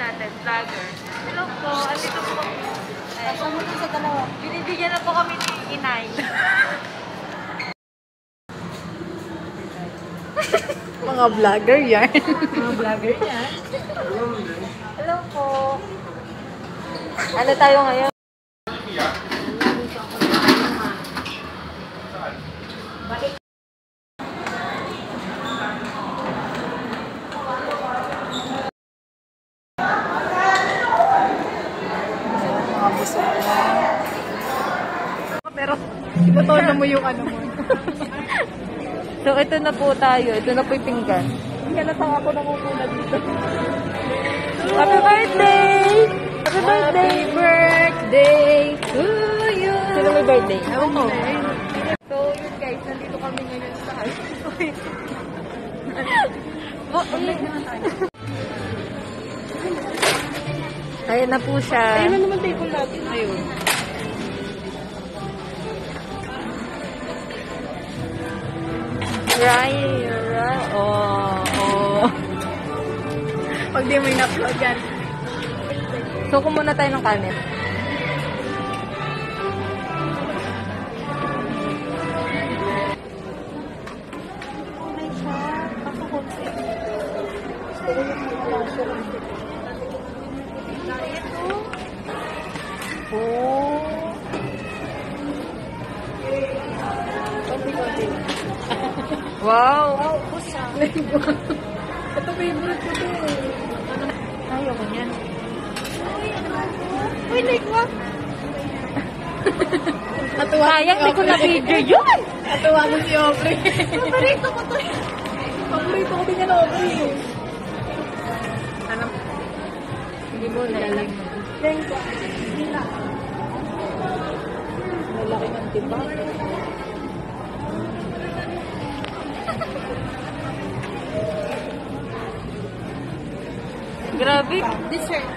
natin, vlogger. Hello po, andito po kami. Kasama ko sa dalawa. Binibigyan na po kami ni Inay. Mga vlogger yan. Mga vlogger yan. Hello po. Ano tayo ngayon? Balik. Mga busog na. Pero, ibotono mo yung ano mo. So, ito na po tayo. Ito na po yung pinggan. Halatang ako namumuna dito. Happy birthday! Happy birthday! Happy birthday to you! Sino may birthday? Ewan ko. So, yun guys. Nandito kami ngayon sa house. Ayan na po siya. Ayun na naman table natin. Ayun. Right. Oh. Pag di mo in-upload yan. So, kumuna tayo ng kanin. Ay siya. Pagkakonsin. Gusto ko yung malasya lang. Oh. Konti-konti. Wow. Wow, pusa. Ito favorite ko to. Ayaw ko niyan. Uy, like what? Natuwa Sayang, di ko na-video yun. Natuwa mo si Aubrey. Paborito ko to. Paborito ko din yan, Aubrey. Ano? Hindi mo nalalag. Thank you. Malaki ng tiba. Grabe. Dessert.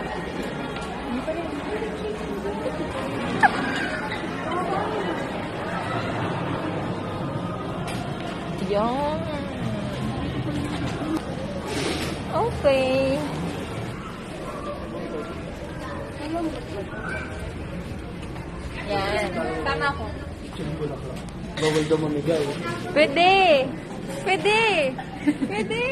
Yan. Okay. Yan. Tama ko. Bawal daw mamigay. Pwede. Pwede. Pwede.